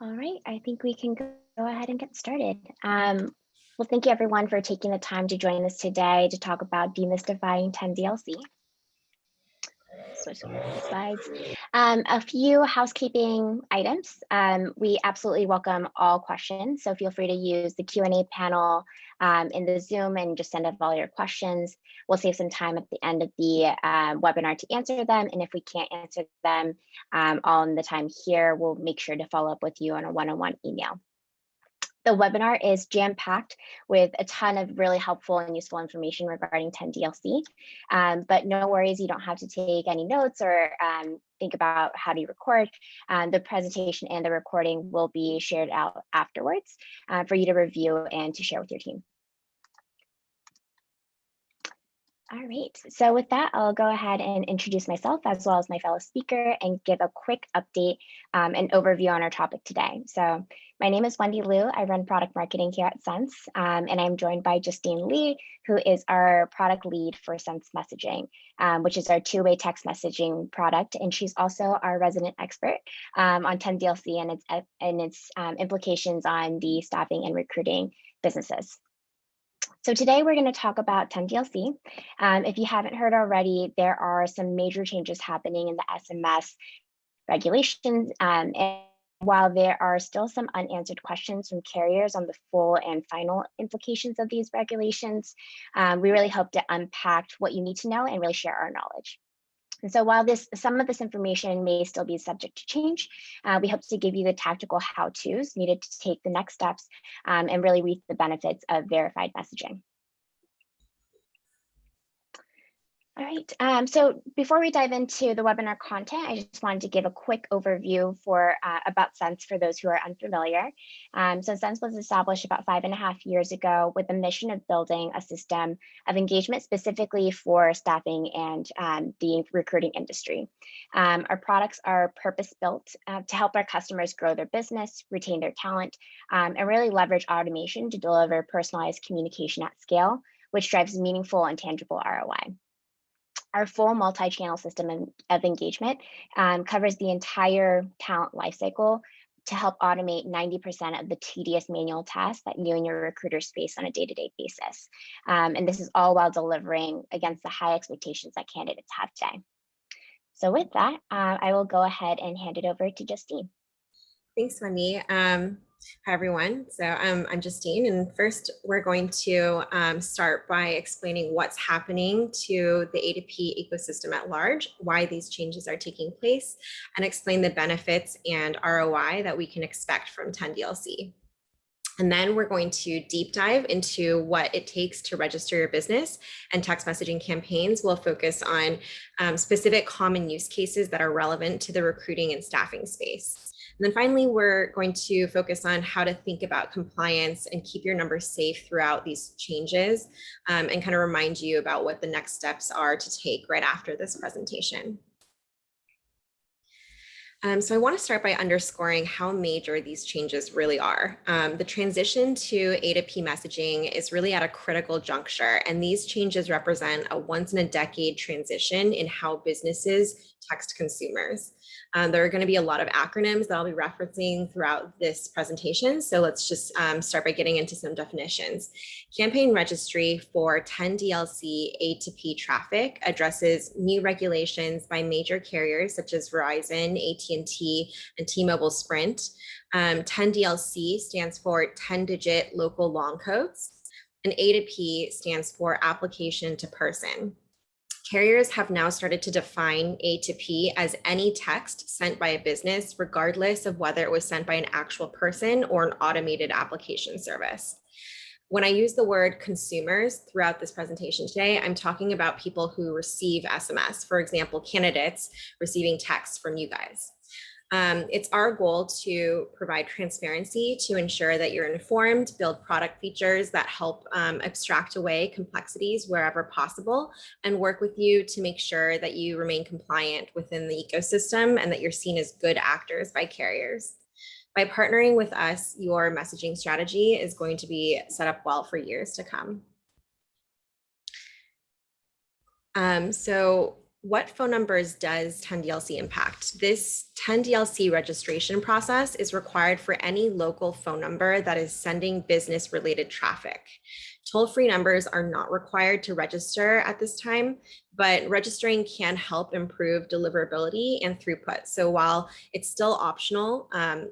All right, I think we can go ahead and get started. Well, thank you everyone for taking the time to join us today to talk about demystifying 10DLC. Switch over to the slides. A few housekeeping items. We absolutely welcome all questions, so feel free to use the Q&A panel in the Zoom and just send up all your questions. We'll save some time at the end of the webinar to answer them, and if we can't answer them on the time here, we'll make sure to follow up with you on a one-on-one email. The webinar is jam-packed with a ton of really helpful and useful information regarding 10DLC, but no worries, you don't have to take any notes or think about how to record. The presentation and the recording will be shared out afterwards for you to review and to share with your team. All right, so with that, I'll go ahead and introduce myself as well as my fellow speaker and give a quick update and overview on our topic today. So my name is Wendy Liu. I run product marketing here at Sense, and I'm joined by Justine Li, who is our product lead for Sense Messaging, which is our two-way text messaging product. And she's also our resident expert on 10DLC and its implications on the staffing and recruiting businesses. So today we're going to talk about 10DLC. If you haven't heard already, there are some major changes happening in the SMS regulations. And while there are still some unanswered questions from carriers on the full and final implications of these regulations, we really hope to unpack what you need to know and really share our knowledge. And so while some of this information may still be subject to change, we hope to give you the tactical how-tos needed to take the next steps and really reap the benefits of verified messaging. All right, so before we dive into the webinar content, I just wanted to give a quick overview about Sense for those who are unfamiliar. So Sense was established about 5.5 years ago with the mission of building a system of engagement specifically for staffing and the recruiting industry. Our products are purpose-built to help our customers grow their business, retain their talent, and really leverage automation to deliver personalized communication at scale, which drives meaningful and tangible ROI. Our full multi-channel system of engagement covers the entire talent lifecycle to help automate 90% of the tedious manual tasks that you and your recruiters face on a day-to-day basis. And this is all while delivering against the high expectations that candidates have today. So with that, I will go ahead and hand it over to Justine. Thanks, Wendy. Hi, everyone. So I'm Justine, and first we're going to start by explaining what's happening to the A2P ecosystem at large, why these changes are taking place, and explain the benefits and ROI that we can expect from 10DLC. And then we're going to deep dive into what it takes to register your business, and text messaging campaigns will focus on specific common use cases that are relevant to the recruiting and staffing space. And then finally, we're going to focus on how to think about compliance and keep your numbers safe throughout these changes, and kind of remind you about what the next steps are to take right after this presentation. So I want to start by underscoring how major these changes really are. The transition to A2P messaging is really at a critical juncture, and these changes represent a once-in-a-decade transition in how businesses text consumers. There are going to be a lot of acronyms that I'll be referencing throughout this presentation, so let's just start by getting into some definitions. Campaign Registry for 10DLC A2P traffic addresses new regulations by major carriers such as Verizon, AT&T, and T-Mobile Sprint. 10DLC stands for 10-digit local long codes, and A2P stands for application to person. Carriers have now started to define A2P as any text sent by a business, regardless of whether it was sent by an actual person or an automated application service. When I use the word consumers throughout this presentation today, I'm talking about people who receive SMS, for example, candidates receiving texts from you guys. It's our goal to provide transparency to ensure that you're informed, build product features that help abstract away complexities wherever possible, and work with you to make sure that you remain compliant within the ecosystem and that you're seen as good actors by carriers. By partnering with us, your messaging strategy is going to be set up well for years to come. So what phone numbers does 10DLC impact? This 10DLC registration process is required for any local phone number that is sending business related traffic. Toll-free numbers are not required to register at this time, but registering can help improve deliverability and throughput. So while it's still optional,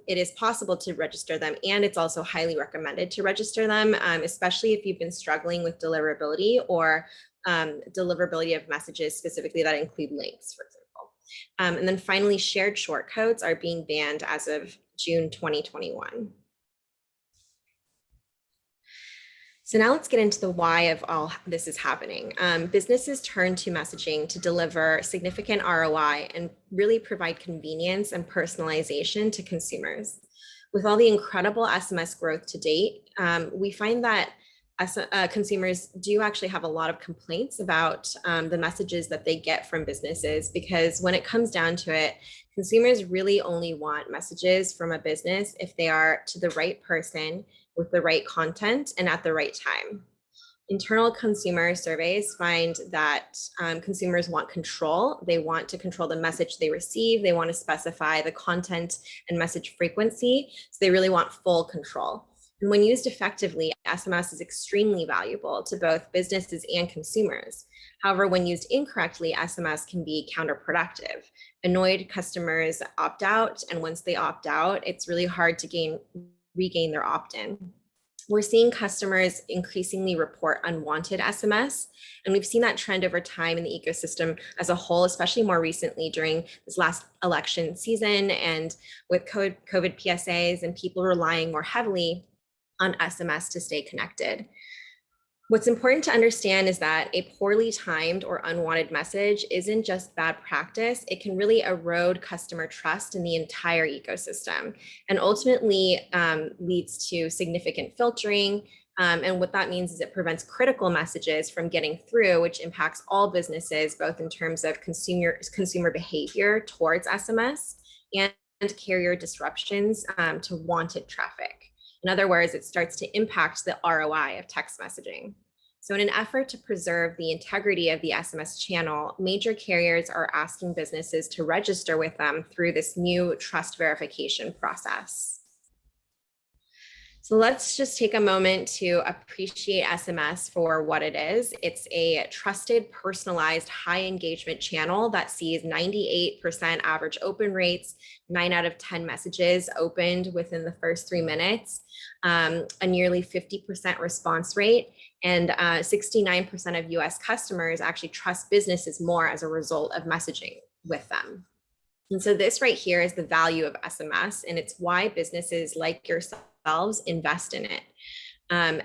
it is possible to register them, and it's also highly recommended to register them, especially if you've been struggling with deliverability or deliverability of messages specifically that include links, for example. And then finally, shared short codes are being banned as of June 2021. So now let's get into the why of all this is happening. Businesses turn to messaging to deliver significant ROI and really provide convenience and personalization to consumers. With all the incredible SMS growth to date, we find that consumers do actually have a lot of complaints about the messages that they get from businesses, because when it comes down to it, consumers really only want messages from a business if they are to the right person with the right content and at the right time. Internal consumer surveys find that consumers want control. They want to control the message they receive. They want to specify the content and message frequency. So they really want full control. And when used effectively, SMS is extremely valuable to both businesses and consumers. However, when used incorrectly, SMS can be counterproductive. Annoyed customers opt out, and once they opt out, it's really hard to regain their opt-in. We're seeing customers increasingly report unwanted SMS, and we've seen that trend over time in the ecosystem as a whole, especially more recently during this last election season and with COVID PSAs and people relying more heavily on SMS to stay connected. What's important to understand is that a poorly timed or unwanted message isn't just bad practice. It can really erode customer trust in the entire ecosystem and ultimately leads to significant filtering. And what that means is it prevents critical messages from getting through, which impacts all businesses, both in terms of consumer behavior towards SMS and carrier disruptions to wanted traffic. In other words, it starts to impact the ROI of text messaging. So in an effort to preserve the integrity of the SMS channel, major carriers are asking businesses to register with them through this new trust verification process. So let's just take a moment to appreciate SMS for what it is. It's a trusted, personalized, high engagement channel that sees 98% average open rates, 9 out of 10 messages opened within the first 3 minutes, a nearly 50% response rate, and 69% of US customers actually trust businesses more as a result of messaging with them. And so this right here is the value of SMS, and it's why businesses like yourselves invest in it.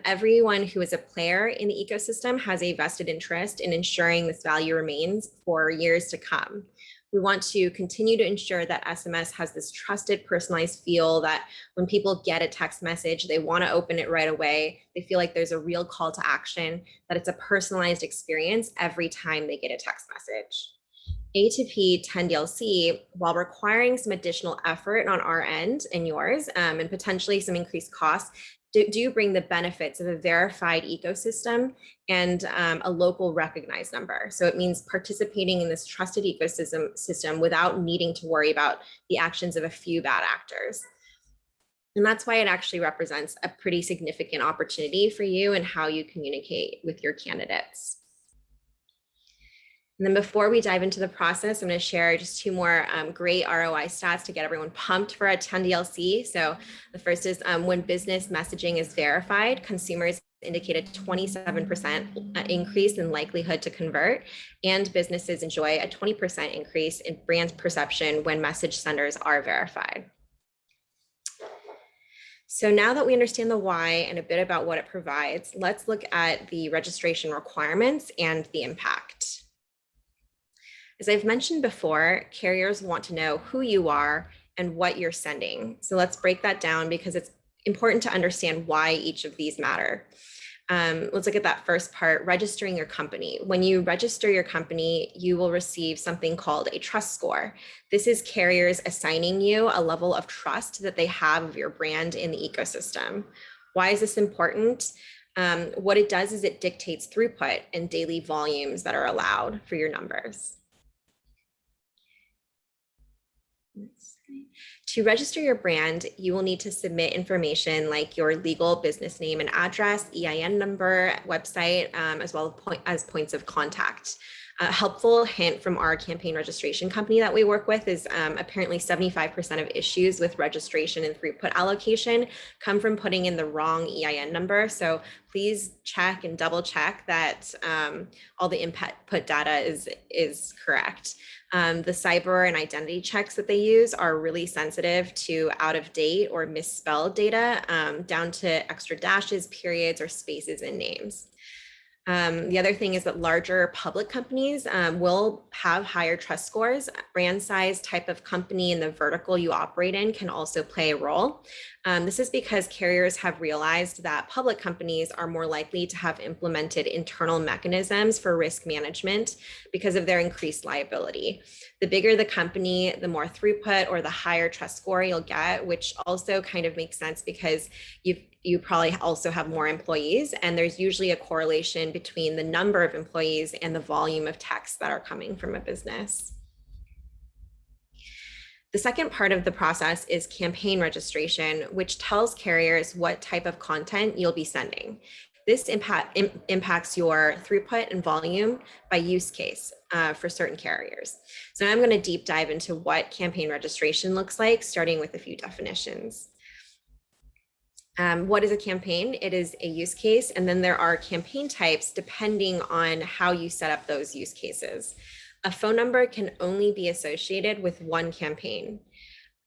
Everyone who is a player in the ecosystem has a vested interest in ensuring this value remains for years to come. We want to continue to ensure that SMS has this trusted, personalized feel, that when people get a text message, they want to open it right away. They feel like there's a real call to action, that it's a personalized experience every time they get a text message. A2P 10DLC, while requiring some additional effort on our end and yours, and potentially some increased costs, do bring the benefits of a verified ecosystem and a local recognized number. So it means participating in this trusted ecosystem without needing to worry about the actions of a few bad actors. And that's why it actually represents a pretty significant opportunity for you and how you communicate with your candidates. And then before we dive into the process, I'm going to share just 2 more great ROI stats to get everyone pumped for a 10DLC. So the first is when business messaging is verified, consumers indicate a 27% increase in likelihood to convert, and businesses enjoy a 20% increase in brand perception when message senders are verified. So now that we understand the why and a bit about what it provides, let's look at the registration requirements and the impact. As I've mentioned before, carriers want to know who you are and what you're sending. So let's break that down because it's important to understand why each of these matter. Let's look at that first part, registering your company. When you register your company, you will receive something called a trust score. This is carriers assigning you a level of trust that they have of your brand in the ecosystem. Why is this important? What it does is it dictates throughput and daily volumes that are allowed for your numbers. To register your brand, you will need to submit information like your legal business name and address, EIN number, website, as well as points of contact. A helpful hint from our campaign registration company that we work with is apparently 75% of issues with registration and throughput allocation come from putting in the wrong EIN number. So please check and double check that all the input data is correct. The cyber and identity checks that they use are really sensitive to out of date or misspelled data, down to extra dashes, periods, or spaces in names. The other thing is that larger public companies will have higher trust scores. Brand size, type of company, and the vertical you operate in can also play a role. This is because carriers have realized that public companies are more likely to have implemented internal mechanisms for risk management because of their increased liability. The bigger the company, the more throughput or the higher trust score you'll get, which also kind of makes sense because you probably also have more employees, and there's usually a correlation between the number of employees and the volume of texts that are coming from a business. The second part of the process is campaign registration, which tells carriers what type of content you'll be sending. This impacts your throughput and volume by use case for certain carriers. So now I'm going to deep dive into what campaign registration looks like, starting with a few definitions. What is a campaign? It is a use case, and then there are campaign types depending on how you set up those use cases. A phone number can only be associated with one campaign.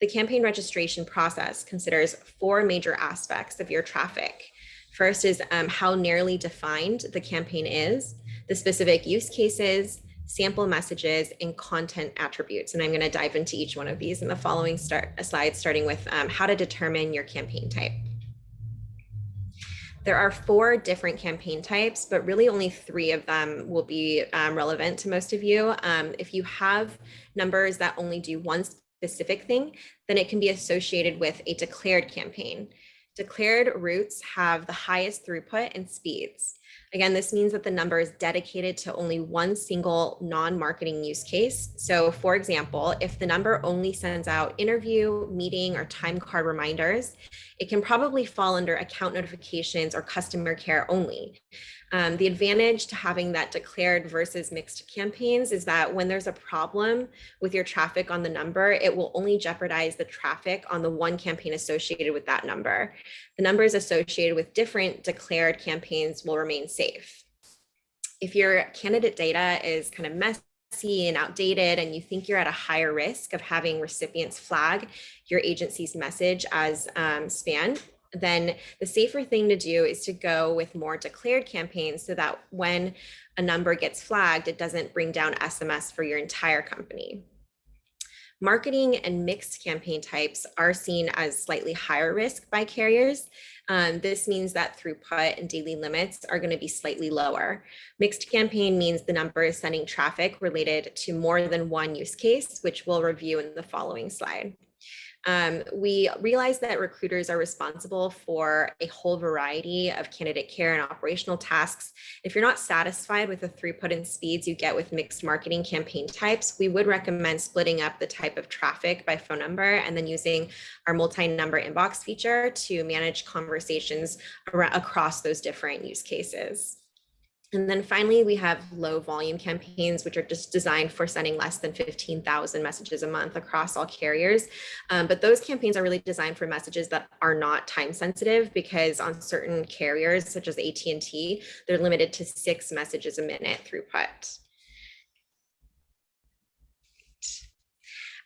The campaign registration process considers four major aspects of your traffic. First is how narrowly defined the campaign is, the specific use cases, sample messages, and content attributes. And I'm going to dive into each one of these in the following slides, starting with how to determine your campaign type. There are four different campaign types, but really only three of them will be relevant to most of you. If you have numbers that only do one specific thing, then it can be associated with a declared campaign. Declared routes have the highest throughput and speeds. Again, this means that the number is dedicated to only one single non-marketing use case. So for example, if the number only sends out interview, meeting, or time card reminders, it can probably fall under account notifications or customer care only. The advantage to having that declared versus mixed campaigns is that when there's a problem with your traffic on the number, it will only jeopardize the traffic on the one campaign associated with that number. The numbers associated with different declared campaigns will remain safe. If your candidate data is kind of messy and outdated, and you think you're at a higher risk of having recipients flag your agency's message as spam, then the safer thing to do is to go with more declared campaigns so that when a number gets flagged, it doesn't bring down SMS for your entire company. Marketing and mixed campaign types are seen as slightly higher risk by carriers. This means that throughput and daily limits are going to be slightly lower. Mixed campaign means the number is sending traffic related to more than one use case, which we'll review in the following slide. We realize that recruiters are responsible for a whole variety of candidate care and operational tasks. If you're not satisfied with the throughput and speeds you get with mixed marketing campaign types, we would recommend splitting up the type of traffic by phone number and then using our multi-number inbox feature to manage conversations across those different use cases. And then finally, we have low volume campaigns, which are just designed for sending less than 15,000 messages a month across all carriers. But those campaigns are really designed for messages that are not time sensitive, because on certain carriers, such as AT&T, they're limited to 6 messages a minute throughput.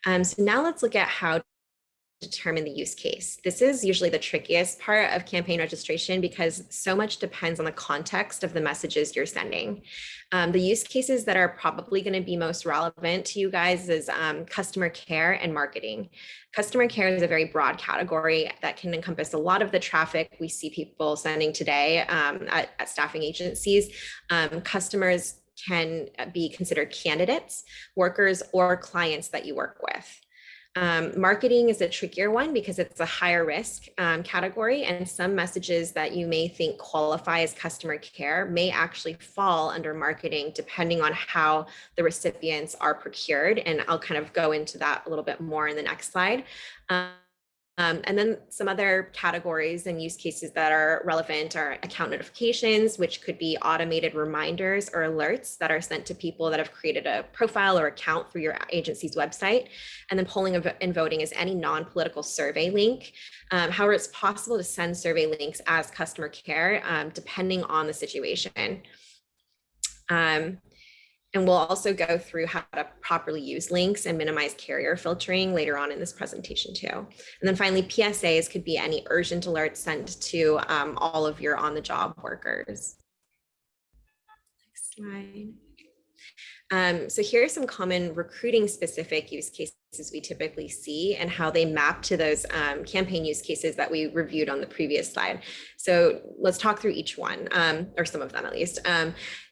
So now let's look at how determine the use case. This is usually the trickiest part of campaign registration because so much depends on the context of the messages you're sending. The use cases that are probably going to be most relevant to you guys is customer care and marketing. Customer care is a very broad category that can encompass a lot of the traffic we see people sending today at staffing agencies. Customers can be considered candidates, workers, or clients that you work with. Marketing is a trickier one because it's a higher risk category, and some messages that you may think qualify as customer care may actually fall under marketing depending on how the recipients are procured. And I'll kind of go into that a little bit more in the next slide. And then some other categories and use cases that are relevant are account notifications, which could be automated reminders or alerts that are sent to people that have created a profile or account for your agency's website. And then polling and voting is any non-political survey link. However, it's possible to send survey links as customer care, depending on the situation. And we'll also go through how to properly use links and minimize carrier filtering later on in this presentation too. And then finally, PSAs could be any urgent alerts sent to all of your on-the-job workers. Next slide. So here are some common recruiting specific use cases we typically see and how they map to those campaign use cases that we reviewed on the previous slide. So let's talk through each one, or some of them at least.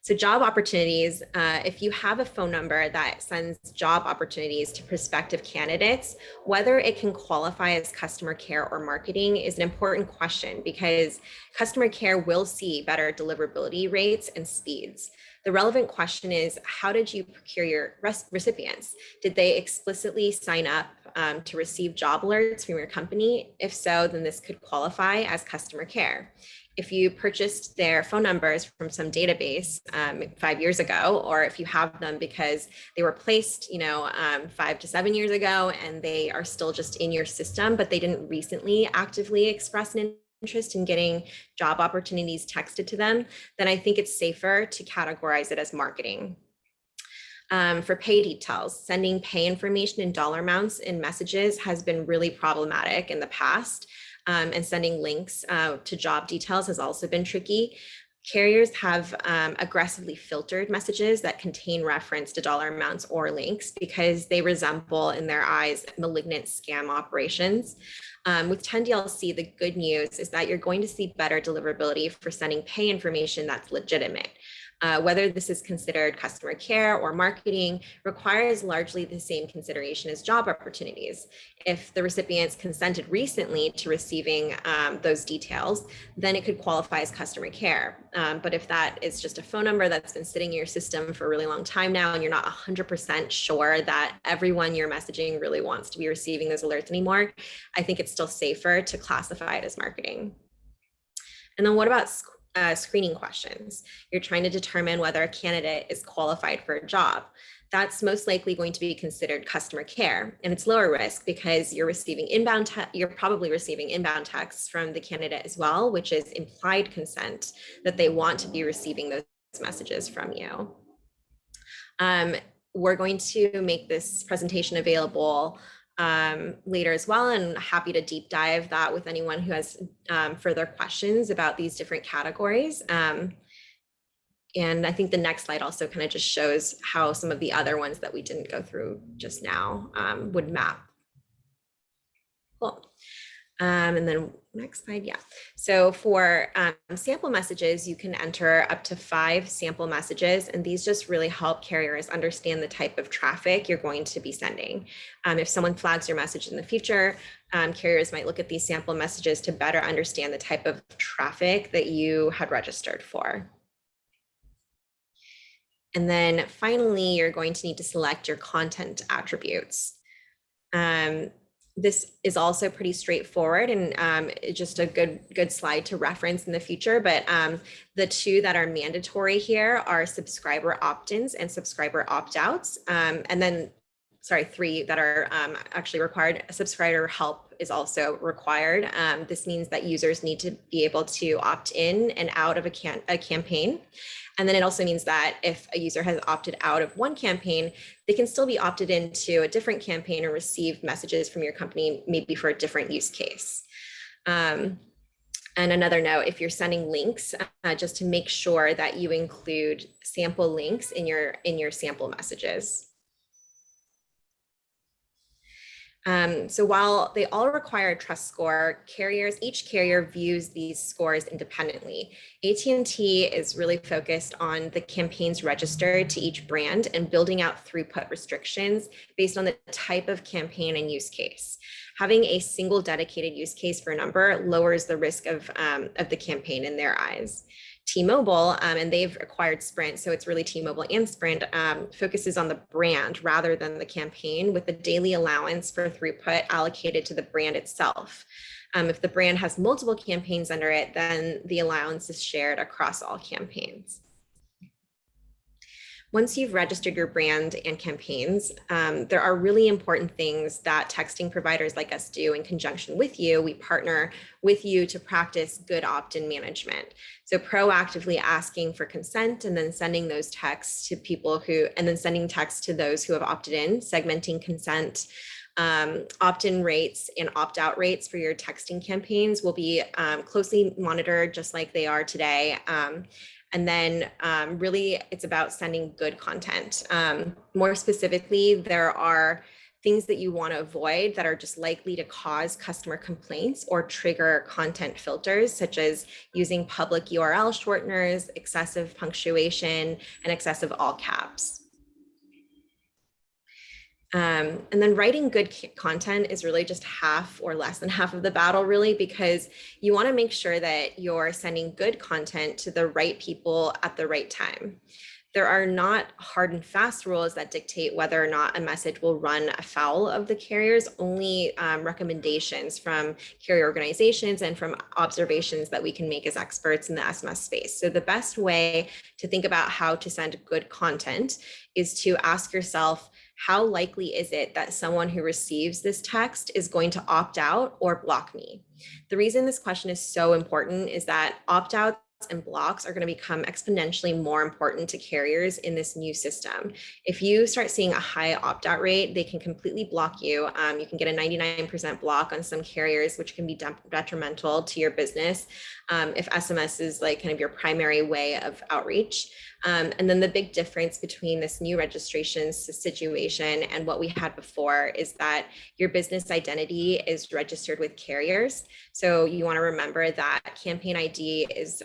So job opportunities, if you have a phone number that sends job opportunities to prospective candidates, whether it can qualify as customer care or marketing is an important question because customer care will see better deliverability rates and speeds. The relevant question is, how did you procure your recipients? Did they explicitly sign up to receive job alerts from your company? If so, then this could qualify as customer care. If you purchased their phone numbers from some database 5 years ago, or if you have them because they were placed, 5 to 7 years ago, and they are still just in your system, but they didn't recently actively express an interest in getting job opportunities texted to them, then I think it's safer to categorize it as marketing. For pay details, sending pay information in dollar amounts in messages has been really problematic in the past. And sending links to job details has also been tricky. Carriers have aggressively filtered messages that contain reference to dollar amounts or links because they resemble, in their eyes, malignant scam operations. With 10DLC, the good news is that you're going to see better deliverability for sending pay information that's legitimate. Whether this is considered customer care or marketing requires largely the same consideration as job opportunities. If the recipients consented recently to receiving those details, then it could qualify as customer care. But if that is just a phone number that's been sitting in your system for a really long time now, and you're not 100% sure that everyone you're messaging really wants to be receiving those alerts anymore, I think it's still safer to classify it as marketing. And then what about screening questions? You're trying to determine whether a candidate is qualified for a job. That's most likely going to be considered customer care, and it's lower risk because you're probably receiving inbound texts from the candidate as well, which is implied consent that they want to be receiving those messages from you. We're going to make this presentation available later as well, and happy to deep dive that with anyone who has further questions about these different categories. And I think the next slide also kind of just shows how some of the other ones that we didn't go through just now would map. Cool. And then next slide, yeah. So for sample messages, you can enter up to 5 sample messages, and these just really help carriers understand the type of traffic you're going to be sending. If someone flags your message in the future, carriers might look at these sample messages to better understand the type of traffic that you had registered for. And then finally, you're going to need to select your content attributes. This is also pretty straightforward and just a good slide to reference in the future. But the 2 that are mandatory here are subscriber opt-ins and subscriber opt-outs. And then, 3 that are actually required. Subscriber help is also required. This means that users need to be able to opt in and out of a campaign. And then it also means that if a user has opted out of one campaign, they can still be opted into a different campaign or receive messages from your company, maybe for a different use case. And another note, if you're sending links, just to make sure that you include sample links in your sample messages. So while they all require a trust score, each carrier views these scores independently. AT&T is really focused on the campaigns registered to each brand and building out throughput restrictions based on the type of campaign and use case. Having a single dedicated use case for a number lowers the risk of the campaign in their eyes. T-Mobile, and they've acquired Sprint, so it's really T-Mobile and Sprint, focuses on the brand rather than the campaign, with the daily allowance for throughput allocated to the brand itself. If the brand has multiple campaigns under it, then the allowance is shared across all campaigns. Once you've registered your brand and campaigns, there are really important things that texting providers like us do in conjunction with you. We partner with you to practice good opt-in management. So proactively asking for consent and then sending those texts to people and then sending texts to those who have opted in, segmenting consent. Opt-in rates and opt-out rates for your texting campaigns will be closely monitored just like they are today. And then really it's about sending good content. More specifically, there are things that you want to avoid that are just likely to cause customer complaints or trigger content filters, such as using public URL shorteners, excessive punctuation, and excessive all caps. And then writing good content is really just half or less than half of the battle, really, because you want to make sure that you're sending good content to the right people at the right time. There are not hard and fast rules that dictate whether or not a message will run afoul of the carriers, only recommendations from carrier organizations and from observations that we can make as experts in the SMS space. So the best way to think about how to send good content is to ask yourself, how likely is it that someone who receives this text is going to opt out or block me? The reason this question is so important is that opt-outs and blocks are going to become exponentially more important to carriers in this new system. If you start seeing a high opt-out rate, they can completely block you. You can get a 99% block on some carriers, which can be detrimental to your business if SMS is like kind of your primary way of outreach. And then the big difference between this new registration situation and what we had before is that your business identity is registered with carriers. So you want to remember that campaign ID is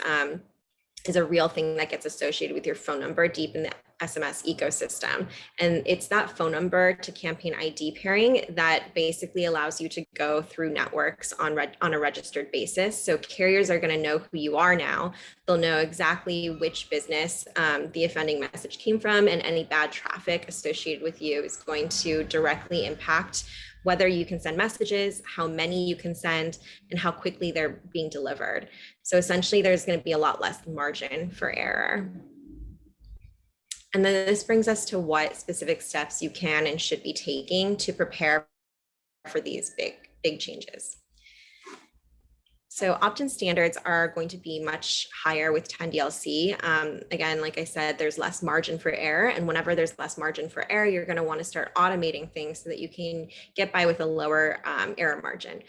a real thing that gets associated with your phone number deep in the SMS ecosystem. And it's that phone number to campaign ID pairing that basically allows you to go through networks on a registered basis. So carriers are going to know who you are now. They'll know exactly which business the offending message came from, and any bad traffic associated with you is going to directly impact whether you can send messages, how many you can send, and how quickly they're being delivered. So essentially, there's going to be a lot less margin for error. And then this brings us to what specific steps you can and should be taking to prepare for these big changes. So opt-in standards are going to be much higher with 10DLC. Again, like I said, there's less margin for error. And whenever there's less margin for error, you're going to want to start automating things so that you can get by with a lower error margin.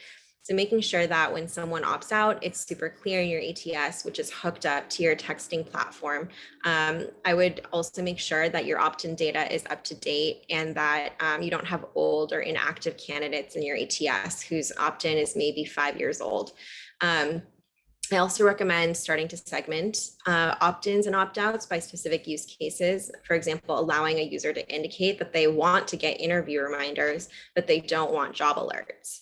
So making sure that when someone opts out, it's super clear in your ATS, which is hooked up to your texting platform. I would also make sure that your opt-in data is up to date and that you don't have old or inactive candidates in your ATS whose opt-in is maybe 5 years old. I also recommend starting to segment opt-ins and opt-outs by specific use cases. For example, allowing a user to indicate that they want to get interview reminders, but they don't want job alerts.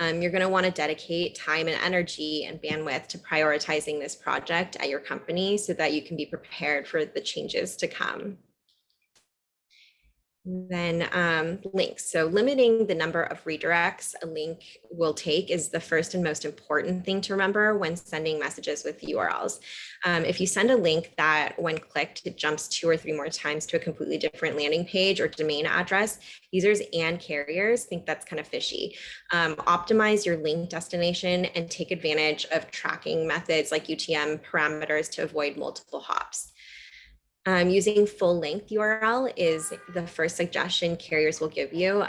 You're going to want to dedicate time and energy and bandwidth to prioritizing this project at your company so that you can be prepared for the changes to come. Then links. So limiting the number of redirects a link will take is the first and most important thing to remember when sending messages with URLs. If you send a link that when clicked, it jumps 2 or 3 more times to a completely different landing page or domain address, users and carriers think that's kind of fishy. Optimize your link destination and take advantage of tracking methods like UTM parameters to avoid multiple hops. Using full length URL is the first suggestion carriers will give you.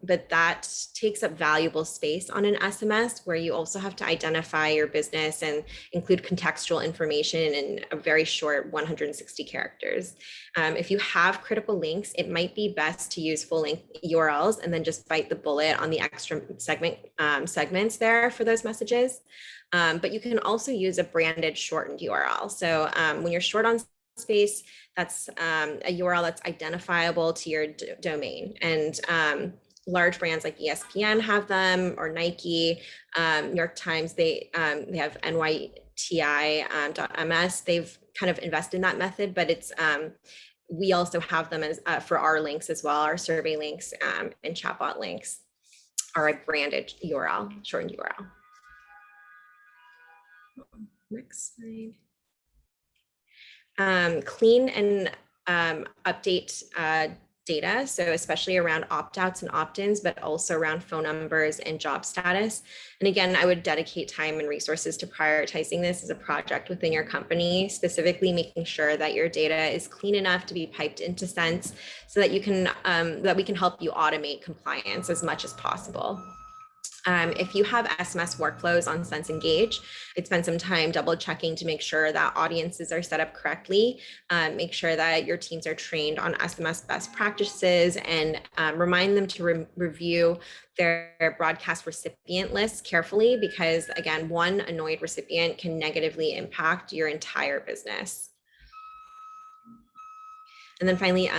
but that takes up valuable space on an SMS, where you also have to identify your business and include contextual information in a very short 160 characters. If you have critical links, it might be best to use full length URLs and then just bite the bullet on the extra segments there for those messages. But you can also use a branded shortened URL. So when you're short on space, that's a URL that's identifiable to your domain. And large brands like ESPN have them, or Nike, New York Times, they have NYTI.ms. They've kind of invested in that method, but it's we also have them as for our links as well. Our survey links and chatbot links are a branded URL, shortened URL. Next slide. Clean and update data, so especially around opt-outs and opt-ins, but also around phone numbers and job status. And again, I would dedicate time and resources to prioritizing this as a project within your company, specifically making sure that your data is clean enough to be piped into Sense, so that you can that we can help you automate compliance as much as possible. If you have SMS workflows on Sense Engage, I'd spend some time double checking to make sure that audiences are set up correctly, make sure that your teams are trained on SMS best practices, and remind them to review their broadcast recipient lists carefully, because again, one annoyed recipient can negatively impact your entire business. And then finally,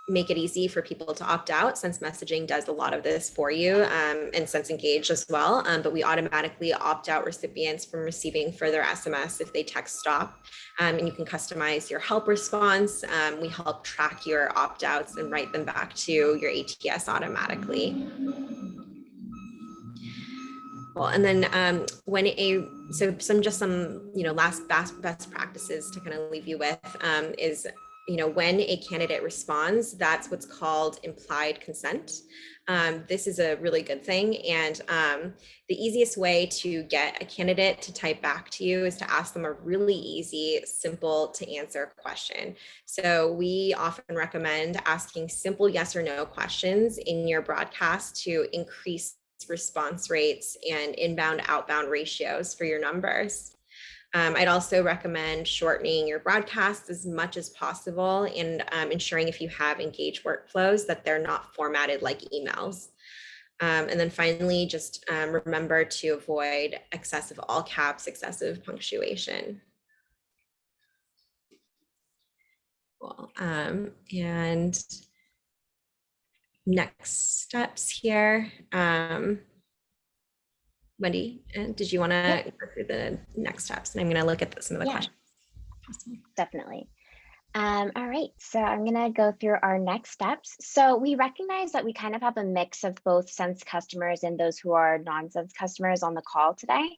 make it easy for people to opt out. Sense Messaging does a lot of this for you, and Sense Engage as well. But we automatically opt out recipients from receiving further SMS if they text stop. And you can customize your help response. We help track your opt-outs and write them back to your ATS automatically. Well, and then when some last best practices to kind of leave you with is, when a candidate responds, that's what's called implied consent. This is a really good thing. And the easiest way to get a candidate to type back to you is to ask them a really easy, simple to answer question. So we often recommend asking simple yes or no questions in your broadcast to increase response rates and inbound outbound ratios for your numbers. I'd also recommend shortening your broadcasts as much as possible, and ensuring if you have engaged workflows that they're not formatted like emails. And then finally, just remember to avoid excessive all caps, excessive punctuation. Cool. And next steps here. Wendy, did you want to go through the next steps? And I'm going to look at some of the questions. Definitely. All right, so I'm going to go through our next steps. So we recognize that we kind of have a mix of both Sense customers and those who are non-Sense customers on the call today.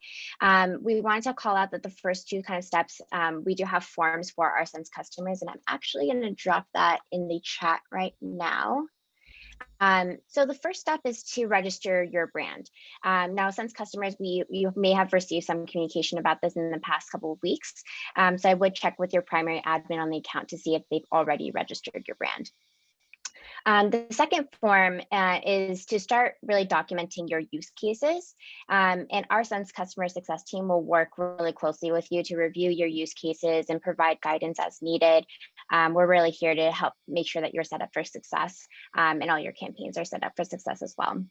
We wanted to call out that the first two kind of steps, we do have forms for our Sense customers, and I'm actually going to drop that in the chat right now. So the first step is to register your brand. Now, Sense customers, you may have received some communication about this in the past couple of weeks. So I would check with your primary admin on the account to see if they've already registered your brand. The second form is to start really documenting your use cases. And our Sense customer success team will work really closely with you to review your use cases and provide guidance as needed. We're really here to help make sure that you're set up for success, and all your campaigns are set up for success as well.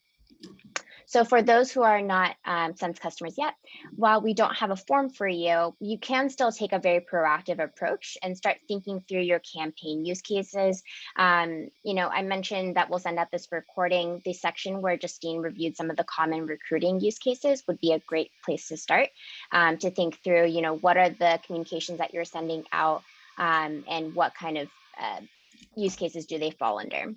So for those who are not Sense customers yet, while we don't have a form for you, you can still take a very proactive approach and start thinking through your campaign use cases. I mentioned that we'll send out this recording. The section where Justine reviewed some of the common recruiting use cases would be a great place to start, to think through, what are the communications that you're sending out, and what kind of use cases do they fall under.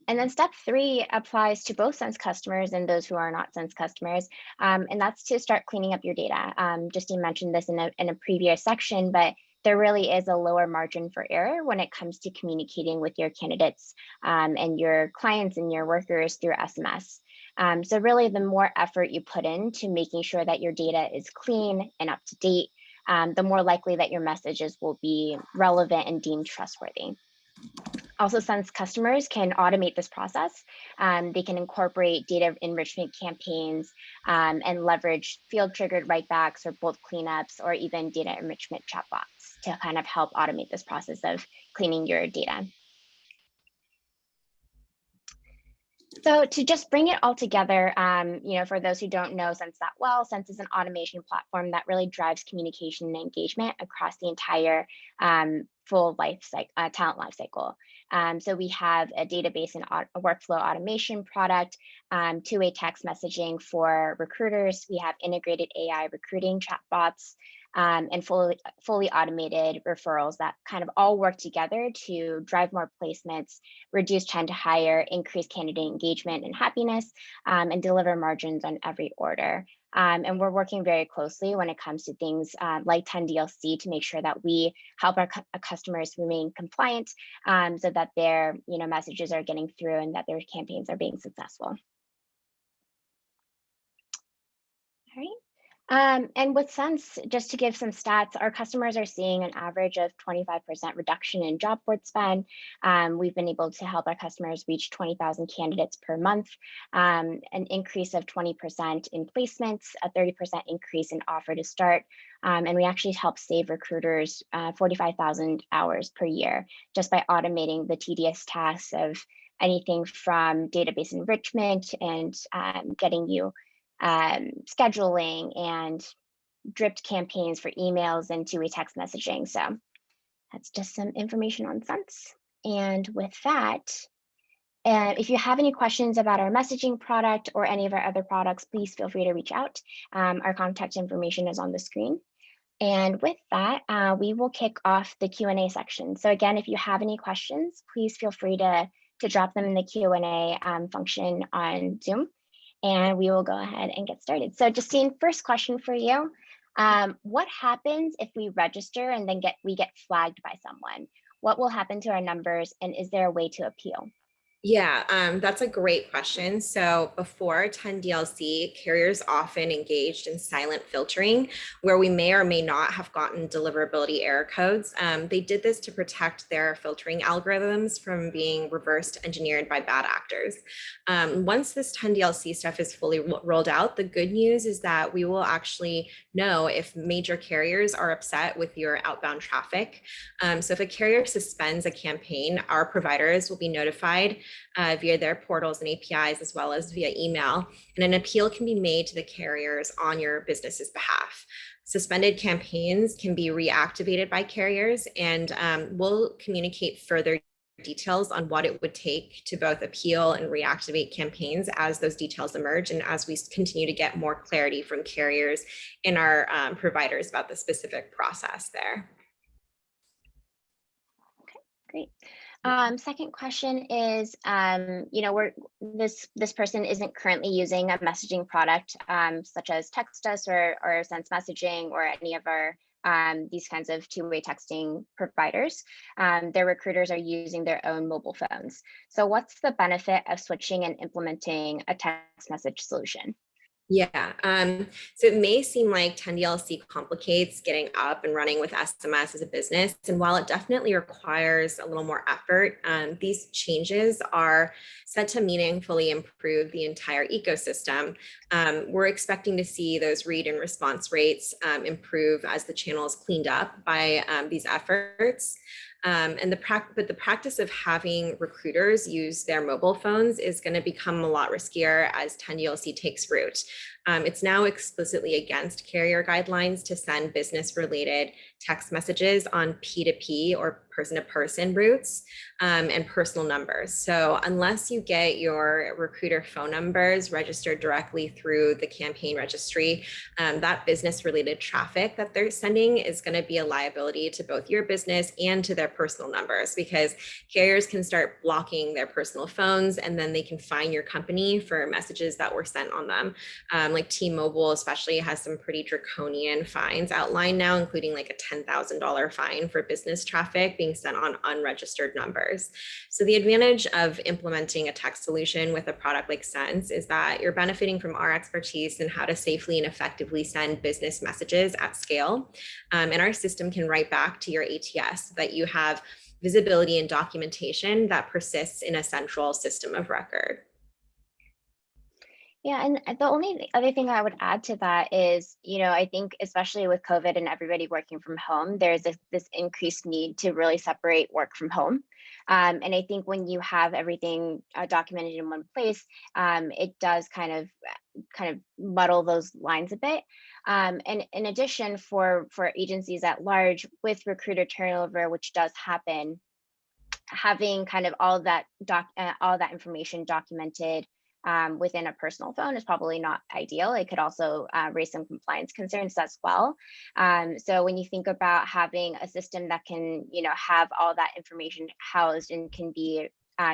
And then step 3 applies to both Sense customers and those who are not Sense customers, and that's to start cleaning up your data. Justine mentioned this in a previous section, but there really is a lower margin for error when it comes to communicating with your candidates and your clients and your workers through SMS. So really, the more effort you put into making sure that your data is clean and up to date, the more likely that your messages will be relevant and deemed trustworthy. Also, since customers can automate this process, they can incorporate data enrichment campaigns and leverage field triggered writebacks or bulk cleanups or even data enrichment chatbots to kind of help automate this process of cleaning your data. So to just bring it all together, for those who don't know Sense that well, Sense is an automation platform that really drives communication and engagement across the entire full talent life cycle. So we have a database and a workflow automation product, two-way text messaging for recruiters. We have integrated AI recruiting chatbots, and fully automated referrals that kind of all work together to drive more placements, reduce time to hire, increase candidate engagement and happiness, and deliver margins on every order. And we're working very closely when it comes to things like 10DLC to make sure that we help our customers remain compliant, so that their messages are getting through and that their campaigns are being successful. All right. And with Sense, just to give some stats, our customers are seeing an average of 25% reduction in job board spend. We've been able to help our customers reach 20,000 candidates per month, an increase of 20% in placements, a 30% increase in offer to start. And we actually help save recruiters 45,000 hours per year just by automating the tedious tasks of anything from database enrichment and getting you scheduling and dripped campaigns for emails and two-way text messaging. So that's just some information on Sense. And with that, if you have any questions about our messaging product or any of our other products, please feel free to reach out. Our contact information is on the screen. And with that, we will kick off the Q&A section. So again, if you have any questions, please feel free to drop them in the Q&A function on Zoom. And we will go ahead and get started. So Justine, first question for you. What happens if we register and then we get flagged by someone? What will happen to our numbers, and is there a way to appeal? Yeah, that's a great question. So before 10DLC, carriers often engaged in silent filtering, where we may or may not have gotten deliverability error codes. They did this to protect their filtering algorithms from being reversed engineered by bad actors. Once this 10DLC stuff is fully rolled out, the good news is that we will actually know if major carriers are upset with your outbound traffic. So if a carrier suspends a campaign, our providers will be notified via their portals and APIs, as well as via email, and an appeal can be made to the carriers on your business's behalf. Suspended campaigns can be reactivated by carriers, and we'll communicate further details on what it would take to both appeal and reactivate campaigns as those details emerge and as we continue to get more clarity from carriers and our providers about the specific process there. Okay, great. Second question is, this person isn't currently using a messaging product such as Text Us or Sense Messaging or any of our these kinds of two-way texting providers. Their recruiters are using their own mobile phones. So what's the benefit of switching and implementing a text message solution? Yeah, so it may seem like 10DLC complicates getting up and running with SMS as a business. And while it definitely requires a little more effort, these changes are set to meaningfully improve the entire ecosystem. We're expecting to see those read and response rates improve as the channel is cleaned up by these efforts. And the practice of having recruiters use their mobile phones is going to become a lot riskier as 10DLC takes root. It's now explicitly against carrier guidelines to send business-related text messages on P2P or person-to-person routes and personal numbers. So unless you get your recruiter phone numbers registered directly through the campaign registry, that business-related traffic that they're sending is going to be a liability to both your business and to their personal numbers, because carriers can start blocking their personal phones and then they can fine your company for messages that were sent on them. Like T-Mobile especially has some pretty draconian fines outlined now, including like a $10,000 fine for business traffic being sent on unregistered numbers. So the advantage of implementing a text solution with a product like Sense is that you're benefiting from our expertise in how to safely and effectively send business messages at scale. And our system can write back to your ATS so that you have visibility and documentation that persists in a central system of record. Yeah, and the only other thing I would add to that is, I think especially with COVID and everybody working from home, there's this increased need to really separate work from home. And I think when you have everything documented in one place, it does kind of muddle those lines a bit. And in addition, for agencies at large, with recruiter turnover, which does happen, having kind of all that information documented within a personal phone is probably not ideal. It could also raise some compliance concerns as well. So when you think about having a system that can, have all that information housed and can be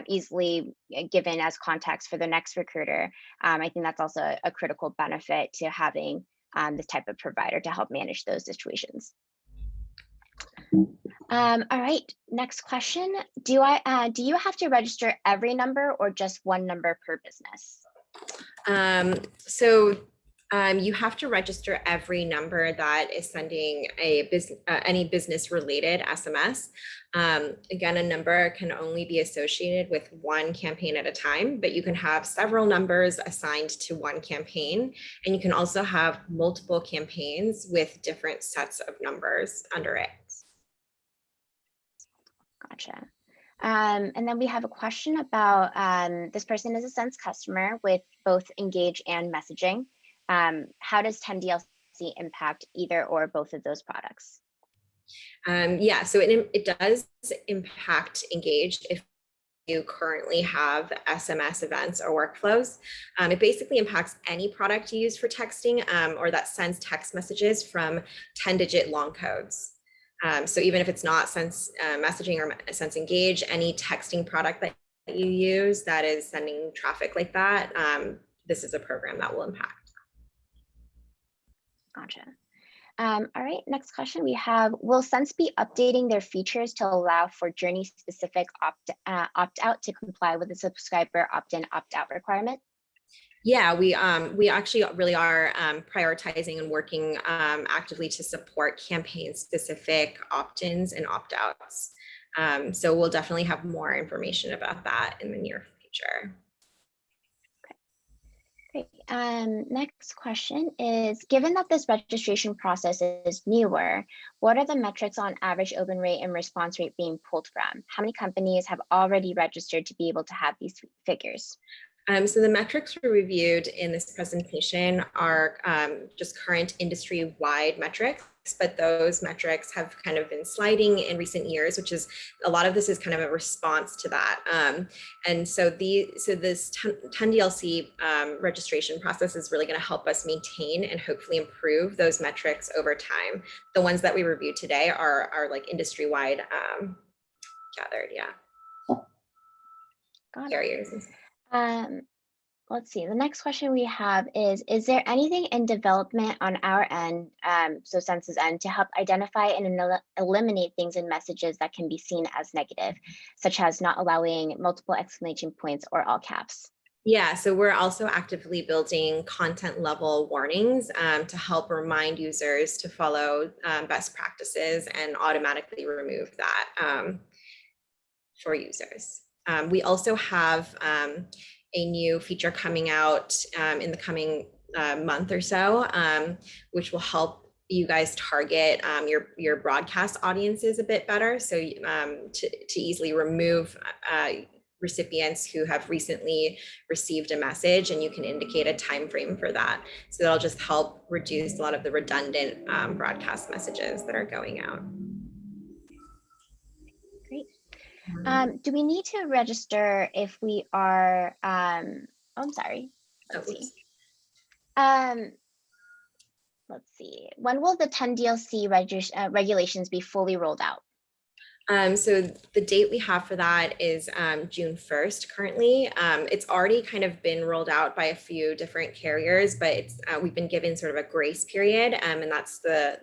easily given as context for the next recruiter, I think that's also a critical benefit to having this type of provider to help manage those situations. All right, next question. Do you have to register every number or just one number per business? You have to register every number that is sending any business related SMS. Again, a number can only be associated with one campaign at a time, but you can have several numbers assigned to one campaign, and you can also have multiple campaigns with different sets of numbers under it. Gotcha. And then we have a question about this person is a Sense customer with both Engage and messaging. How does 10DLC impact either or both of those products? So it does impact Engage if you currently have SMS events or workflows. It basically impacts any product you use for texting or that sends text messages from 10-digit long codes. So even if it's not Sense messaging or Sense Engage, any texting product that you use that is sending traffic like that, this is a program that will impact. Gotcha. All right, next question we have, will Sense be updating their features to allow for journey-specific opt-out to comply with the subscriber opt-in, opt-out requirement? Yeah, we actually really are prioritizing and working actively to support campaign-specific opt-ins and opt-outs. So we'll definitely have more information about that in the near future. Great. Next question is, given that this registration process is newer, what are the metrics on average open rate and response rate being pulled from? How many companies have already registered to be able to have these figures? So the metrics we reviewed in this presentation are just current industry-wide metrics, but those metrics have kind of been sliding in recent years, which is a lot of this is kind of a response to that. And so this 10DLC registration process is really going to help us maintain and hopefully improve those metrics over time. The ones that we reviewed today are like industry-wide gathered, yeah. Got it. Carriers. Let's see, the next question we have is there anything in development on our end, so Sense's end, to help identify and eliminate things in messages that can be seen as negative, such as not allowing multiple exclamation points or all caps? Yeah, so we're also actively building content level warnings to help remind users to follow best practices and automatically remove that for users. We also have a new feature coming out in the coming month or so, which will help you guys target your broadcast audiences a bit better. So to easily remove recipients who have recently received a message, and you can indicate a time frame for that. So that'll just help reduce a lot of the redundant broadcast messages that are going out. Great. Do we need to register if we are, I'm sorry, let's see. Let's see, when will the 10DLC regulations be fully rolled out? So the date we have for that is June 1st currently. It's already kind of been rolled out by a few different carriers, but it's, we've been given sort of a grace period, and that's the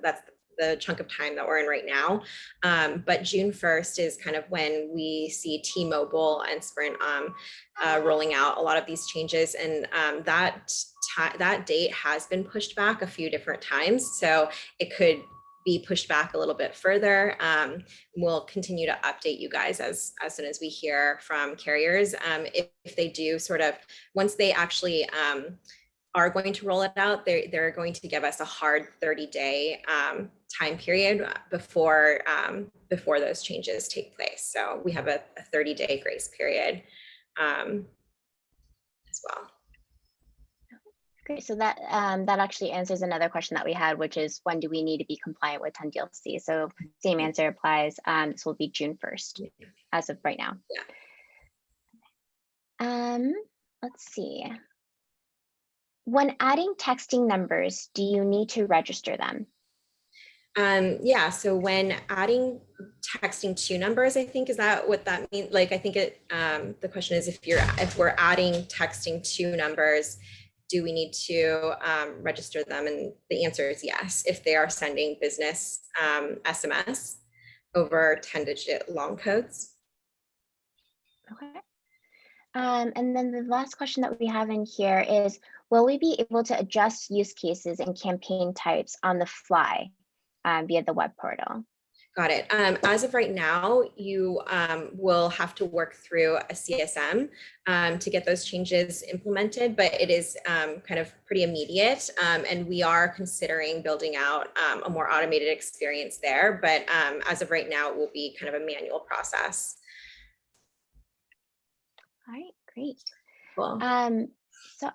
chunk of time that we're in right now. But June 1st is kind of when we see T-Mobile and Sprint rolling out a lot of these changes, and that date has been pushed back a few different times. So it could be pushed back a little bit further. We'll continue to update you guys as soon as we hear from carriers. If they do sort of, once they actually are going to roll it out, they're going to give us a hard 30-day time period before those changes take place. So we have a 30-day grace period as well. Great. So that that actually answers another question that we had, which is when do we need to be compliant with 10 DLC? So same answer applies. This will be June 1st as of right now. Yeah. Let's see. When adding texting numbers, do you need to register them? Yeah, so when adding texting to numbers, I think, is that what that means? Like, I think the question is if we're adding texting to numbers, do we need to register them? And the answer is yes, if they are sending business SMS over 10-digit long codes. Okay. And then the last question that we have in here is, will we be able to adjust use cases and campaign types on the fly via the web portal? Got it. As of right now, you will have to work through a CSM to get those changes implemented, but it is kind of pretty immediate. And we are considering building out a more automated experience there. But as of right now, it will be kind of a manual process. All right, great. Cool. So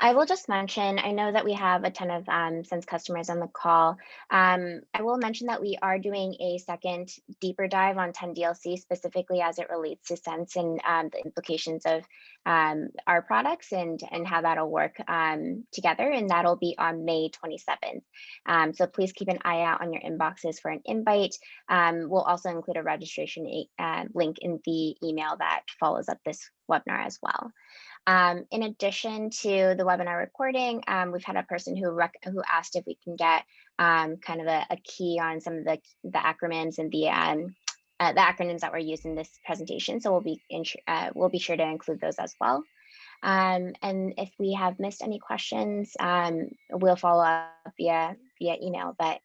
I will just mention, I know that we have a ton of Sense customers on the call. I will mention that we are doing a second deeper dive on 10 DLC specifically as it relates to Sense and the implications of our products and how that'll work together. And that'll be on May 27th. So please keep an eye out on your inboxes for an invite. We'll also include a registration link in the email that follows up this webinar as well. In addition to the webinar recording, we've had a person who asked if we can get kind of a key on some of the acronyms and the acronyms that were used in this presentation. So we'll be sure to include those as well. And if we have missed any questions, we'll follow up via email. But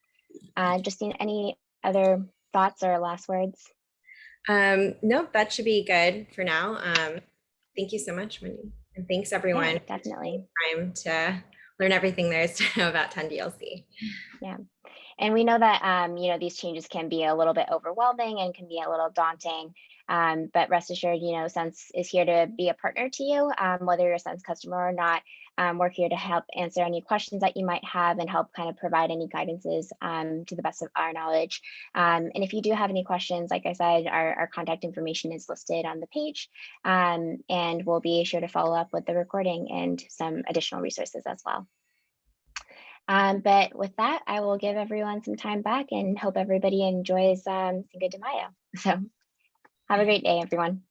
Justine, any other thoughts or last words? Nope, that should be good for now. Thank you so much, Wendy. And thanks everyone. Yeah, definitely. Time to learn everything there is to know about 10 DLC. Yeah. And we know that, these changes can be a little bit overwhelming and can be a little daunting. But rest assured, Sense is here to be a partner to you, whether you're a Sense customer or not. We're here to help answer any questions that you might have and help kind of provide any guidances to the best of our knowledge. And if you do have any questions, like I said, our contact information is listed on the page, and we'll be sure to follow up with the recording and some additional resources as well. But with that, I will give everyone some time back and hope everybody enjoys Cinco de Mayo. So have a great day, everyone.